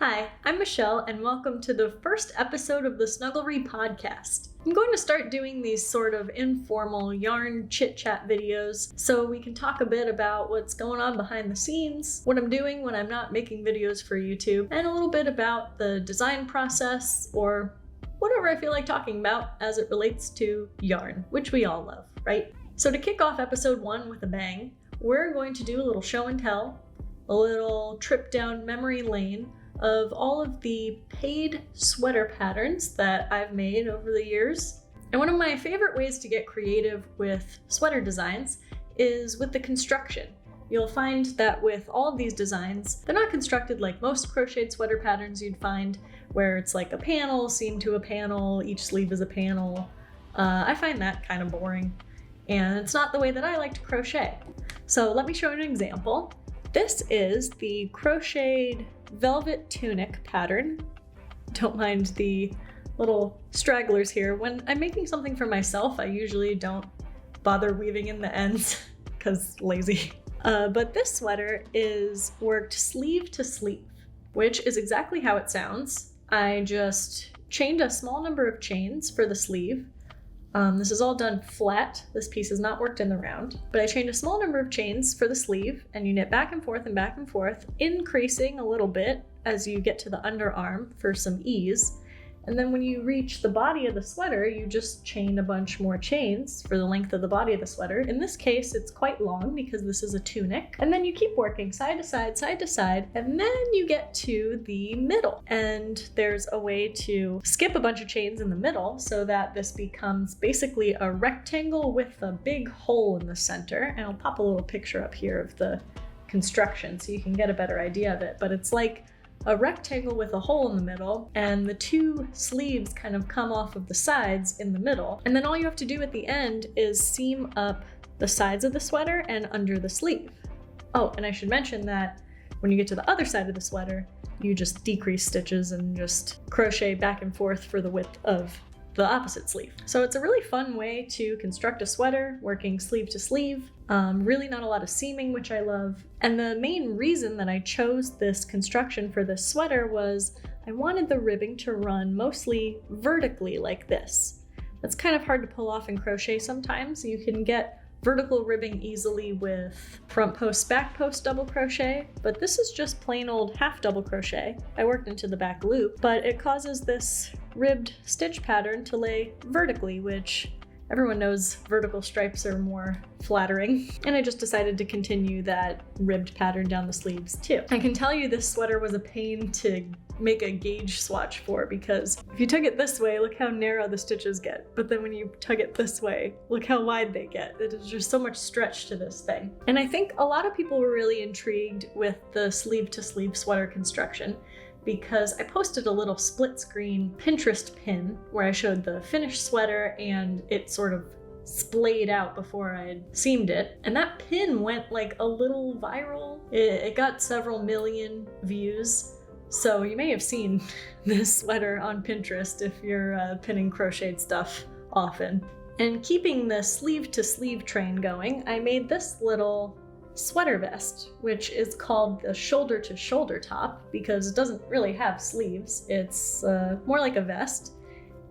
Hi, I'm Michelle, and welcome to the first episode of the Snugglery podcast. I'm going to start doing these sort of informal yarn chit-chat videos so we can talk a bit about what's going on behind the scenes, what I'm doing when I'm not making videos for YouTube, and a little bit about the design process or whatever I feel like talking about as it relates to yarn, which we all love, right? So to kick off episode 1 with a bang, we're going to do a little show and tell, a little trip down memory lane of all of the paid sweater patterns that I've made over the years. And one of my favorite ways to get creative with sweater designs is with the construction. You'll find that with all of these designs, they're not constructed like most crocheted sweater patterns you'd find, where it's like a panel, seam to a panel, each sleeve is a panel. I find that kind of boring, and it's not the way that I like to crochet. So let me show you an example. This is the crocheted velvet tunic pattern. Don't mind the little stragglers here. When I'm making something for myself, I usually don't bother weaving in the ends because lazy. But this sweater is worked sleeve to sleeve, which is exactly how it sounds. I just chained a small number of chains for the sleeve. This is all done flat. This piece is not worked in the round, but I chained a small number of chains for the sleeve, and you knit back and forth, increasing a little bit as you get to the underarm for some ease. And then when you reach the body of the sweater, you just chain a bunch more chains for the length of the body of the sweater. In this case, it's quite long because this is a tunic. And then you keep working side to side, and then you get to the middle. And there's a way to skip a bunch of chains in the middle so that this becomes basically a rectangle with a big hole in the center. And I'll pop a little picture up here of the construction so you can get a better idea of it. But it's like a rectangle with a hole in the middle, and the two sleeves kind of come off of the sides in the middle. And then all you have to do at the end is seam up the sides of the sweater and under the sleeve. Oh, and I should mention that when you get to the other side of the sweater, you just decrease stitches and just crochet back and forth for the width of the opposite sleeve. So it's a really fun way to construct a sweater, working sleeve to sleeve. Really not a lot of seaming, which I love. And the main reason that I chose this construction for this sweater was I wanted the ribbing to run mostly vertically like this. That's kind of hard to pull off in crochet sometimes. You can get vertical ribbing easily with front post, back post double crochet, but this is just plain old half double crochet. I worked into the back loop, but it causes this ribbed stitch pattern to lay vertically, which everyone knows vertical stripes are more flattering. And I just decided to continue that ribbed pattern down the sleeves too. I can tell you this sweater was a pain to make a gauge swatch for, because if you tug it this way, look how narrow the stitches get. But then when you tug it this way, look how wide they get. It is just so much stretch to this thing. And I think a lot of people were really intrigued with the sleeve to sleeve sweater construction, because I posted a little split screen Pinterest pin where I showed the finished sweater and it sort of splayed out before I had seamed it. And that pin went like a little viral. It got several million views. So you may have seen this sweater on Pinterest if you're pinning crocheted stuff often. And keeping the sleeve to sleeve train going, I made this little sweater vest, which is called the shoulder to shoulder top because it doesn't really have sleeves. It's more like a vest.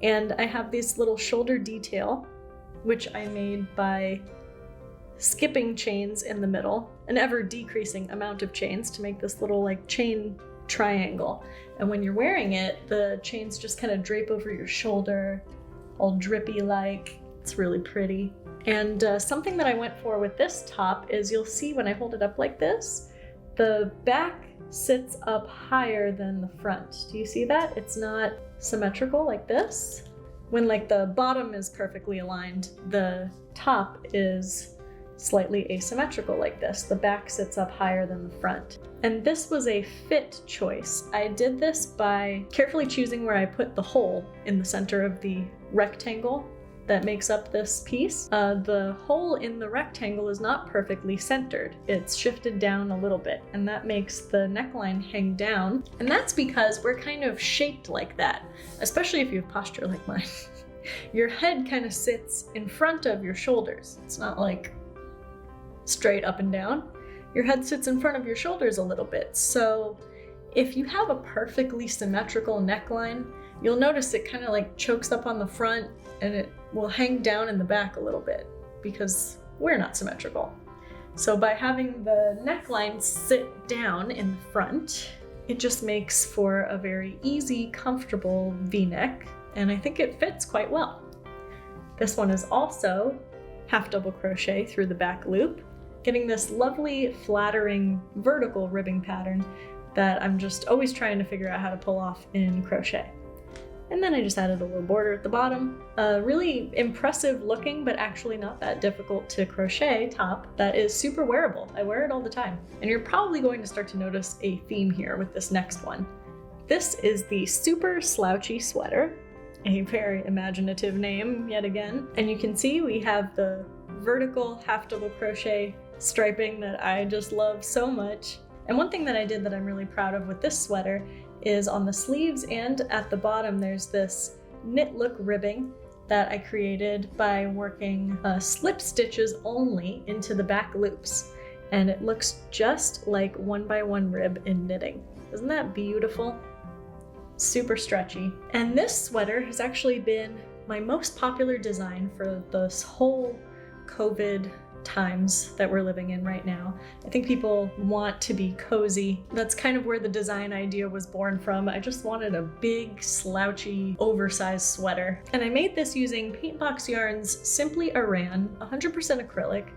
And I have this little shoulder detail, which I made by skipping chains in the middle, an ever decreasing amount of chains to make this little like chain triangle. And when you're wearing it, the chains just kind of drape over your shoulder, all drippy like. It's really pretty. And something that I went for with this top is you'll see when I hold it up like this, the back sits up higher than the front. Do you see that? It's not symmetrical like this. When like the bottom is perfectly aligned, the top is slightly asymmetrical like this. The back sits up higher than the front. And this was a fit choice. I did this by carefully choosing where I put the hole in the center of the rectangle that makes up this piece. The hole in the rectangle is not perfectly centered. It's shifted down a little bit, and that makes the neckline hang down. And that's because we're kind of shaped like that, especially if you have posture like mine. Your head kind of sits in front of your shoulders. It's not like straight up and down. Your head sits in front of your shoulders a little bit. So If you have a perfectly symmetrical neckline, you'll notice it kind of like chokes up on the front and it will hang down in the back a little bit because we're not symmetrical. So by having the neckline sit down in the front, it just makes for a very easy, comfortable V-neck, and I think it fits quite well. This one is also half double crochet through the back loop, getting this lovely, flattering, vertical ribbing pattern that I'm just always trying to figure out how to pull off in crochet. And then I just added a little border at the bottom. A really impressive looking, but actually not that difficult to crochet top that is super wearable. I wear it all the time. And you're probably going to start to notice a theme here with this next one. This is the Super Slouchy sweater, a very imaginative name yet again. And you can see we have the vertical half double crochet striping that I just love so much. And one thing that I did that I'm really proud of with this sweater is on the sleeves and at the bottom there's this knit look ribbing that I created by working slip stitches only into the back loops. And it looks just like 1x1 rib in knitting. Isn't that beautiful? Super stretchy. And this sweater has actually been my most popular design for this whole COVID times that we're living in right now. I think people want to be cozy. That's kind of where the design idea was born from. I just wanted a big, slouchy, oversized sweater. And I made this using Paintbox Yarn's Simply Aran 100% acrylic.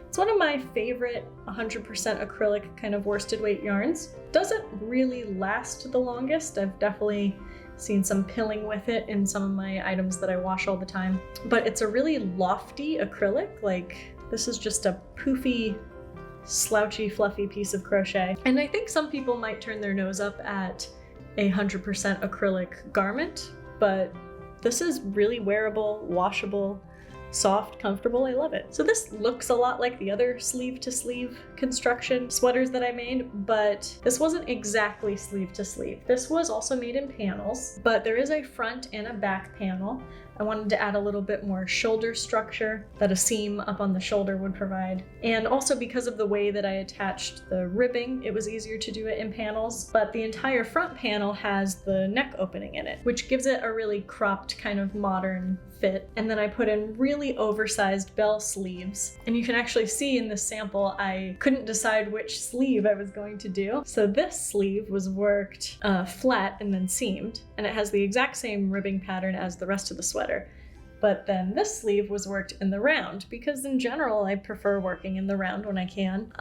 It's one of my favorite 100% acrylic kind of worsted weight yarns. Doesn't really last the longest. I've definitely seen some pilling with it in some of my items that I wash all the time. But it's a really lofty acrylic, like this is just a poofy, slouchy, fluffy piece of crochet. And I think some people might turn their nose up at a 100% acrylic garment, but this is really wearable, washable, soft, comfortable. I love it. So this looks a lot like the other sleeve to sleeve construction sweaters that I made, but this wasn't exactly sleeve to sleeve. This was also made in panels, but there is a front and a back panel. I wanted to add a little bit more shoulder structure that a seam up on the shoulder would provide. And also because of the way that I attached the ribbing, it was easier to do it in panels, but the entire front panel has the neck opening in it, which gives it a really cropped kind of modern fit. And then I put in really oversized bell sleeves. And you can actually see in this sample, I couldn't decide which sleeve I was going to do. So this sleeve was worked flat and then seamed, and it has the exact same ribbing pattern as the rest of the sweater. But then this sleeve was worked in the round because in general I prefer working in the round when I can.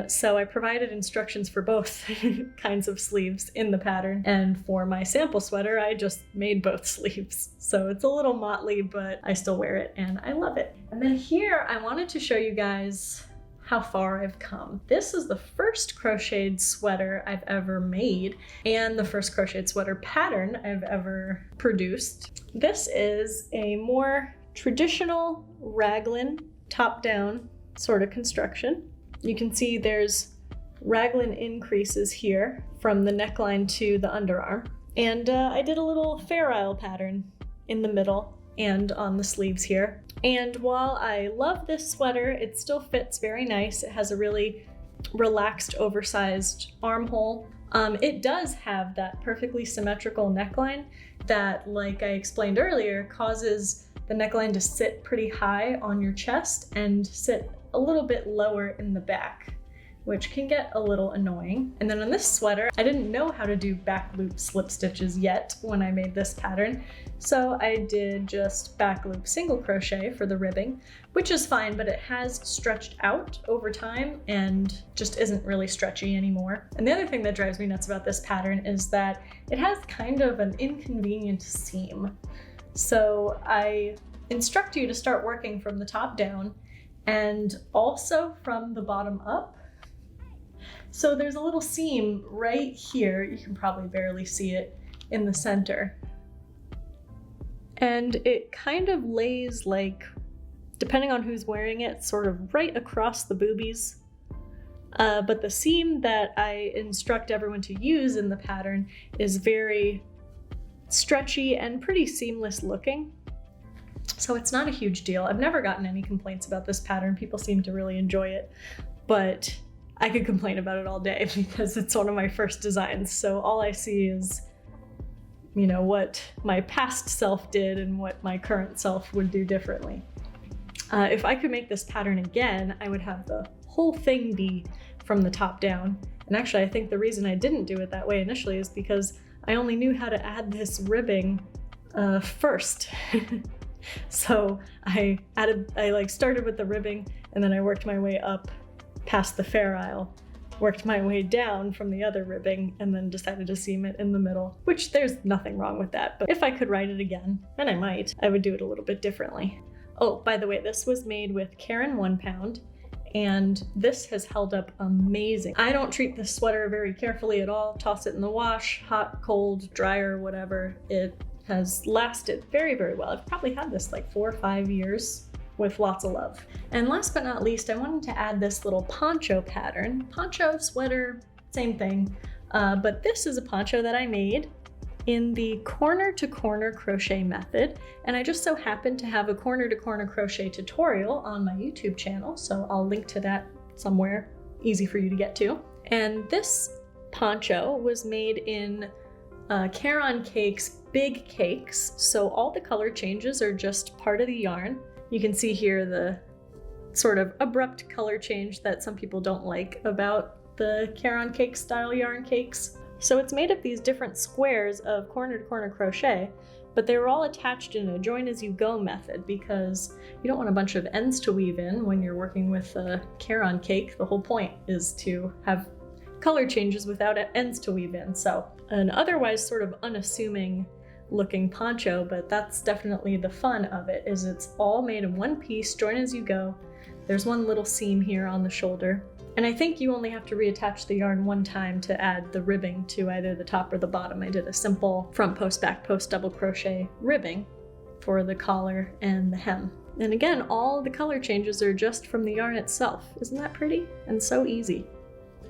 So I provided instructions for both kinds of sleeves in the pattern, and for my sample sweater I just made both sleeves. So it's a little motley, but I still wear it and I love it. And then here I wanted to show you guys how far I've come. This is the first crocheted sweater I've ever made and the first crocheted sweater pattern I've ever produced. This is a more traditional raglan top-down sort of construction. You can see there's raglan increases here from the neckline to the underarm. And I did a little Fair Isle pattern in the middle and on the sleeves here. And while I love this sweater, it still fits very nice. It has a really relaxed, oversized armhole. It does have that perfectly symmetrical neckline that, like I explained earlier, causes the neckline to sit pretty high on your chest and sit a little bit lower in the back, which can get a little annoying. And then on this sweater, I didn't know how to do back loop slip stitches yet when I made this pattern. So I did just back loop single crochet for the ribbing, which is fine, but it has stretched out over time and just isn't really stretchy anymore. And the other thing that drives me nuts about this pattern is that it has kind of an inconvenient seam. So I instruct you to start working from the top down and also from the bottom up. So there's a little seam right here. You can probably barely see it in the center. And it kind of lays like, depending on who's wearing it, sort of right across the boobies. But the seam that I instruct everyone to use in the pattern is very stretchy and pretty seamless looking. So it's not a huge deal. I've never gotten any complaints about this pattern. People seem to really enjoy it. But I could complain about it all day because it's one of my first designs. So all I see is, you know, what my past self did and what my current self would do differently. If I could make this pattern again, I would have the whole thing be from the top down. And actually, I think the reason I didn't do it that way initially is because I only knew how to add this ribbing first. So I started with the ribbing, and then I worked my way up past the fair isle, worked my way down from the other ribbing, and then decided to seam it in the middle, which there's nothing wrong with that. But if I could write it again, and I might, I would do it a little bit differently. Oh, by the way, this was made with Caron 1 pound, and this has held up amazing. I don't treat this sweater very carefully at all. Toss it in the wash, hot, cold, dryer, whatever. It has lasted very, very well. I've probably had this like 4 or 5 years with lots of love. And last but not least, I wanted to add this little poncho pattern. Poncho, sweater, same thing. But this is a poncho that I made in the corner to corner crochet method. And I just so happen to have a corner to corner crochet tutorial on my YouTube channel. So I'll link to that somewhere, easy for you to get to. And this poncho was made in Caron Cakes Big Cakes. So all the color changes are just part of the yarn. You can see here the sort of abrupt color change that some people don't like about the Caron Cake style yarn cakes. So it's made of these different squares of corner to corner crochet, but they were all attached in a join as you go method because you don't want a bunch of ends to weave in when you're working with a Caron cake. The whole point is to have color changes without ends to weave in. So an otherwise sort of unassuming looking poncho, but that's definitely the fun of it, is it's all made in one piece, join as you go. There's one little seam here on the shoulder. And I think you only have to reattach the yarn one time to add the ribbing to either the top or the bottom. I did a simple front post, back post, double crochet ribbing for the collar and the hem. And again, all the color changes are just from the yarn itself. Isn't that pretty? And so easy.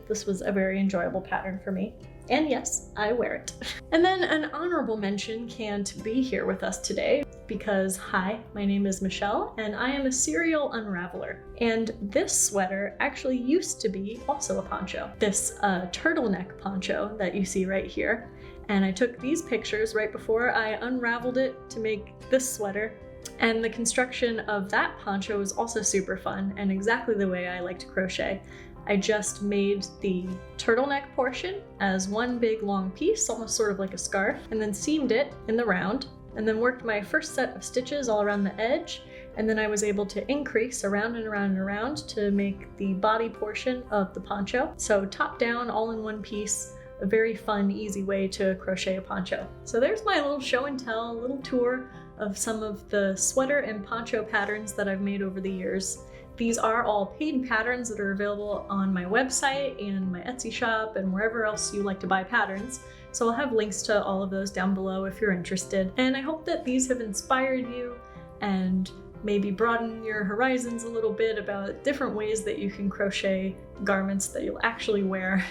This was a very enjoyable pattern for me. And yes, I wear it. And then an honorable mention can't be here with us today because, hi, my name is Michelle and I am a serial unraveler. And this sweater actually used to be also a poncho, this turtleneck poncho that you see right here. And I took these pictures right before I unraveled it to make this sweater. And the construction of that poncho was also super fun and exactly the way I like to crochet. I just made the turtleneck portion as one big long piece, almost sort of like a scarf, and then seamed it in the round, and then worked my first set of stitches all around the edge, and then I was able to increase around and around and around to make the body portion of the poncho. So top down, all in one piece, a very fun, easy way to crochet a poncho. So there's my little show and tell, little tour of some of the sweater and poncho patterns that I've made over the years. These are all paid patterns that are available on my website and my Etsy shop and wherever else you like to buy patterns. So I'll have links to all of those down below if you're interested. And I hope that these have inspired you and maybe broaden your horizons a little bit about different ways that you can crochet garments that you'll actually wear.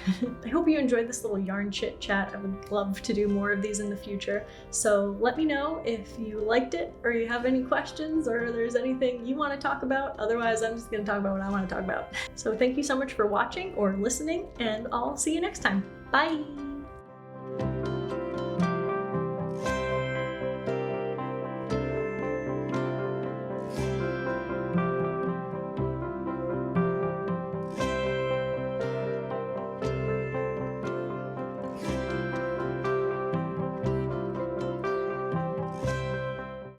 I hope you enjoyed this little yarn chit chat. I would love to do more of these in the future. So let me know if you liked it or you have any questions or there's anything you want to talk about. Otherwise, I'm just going to talk about what I want to talk about. So thank you so much for watching or listening, and I'll see you next time. Bye!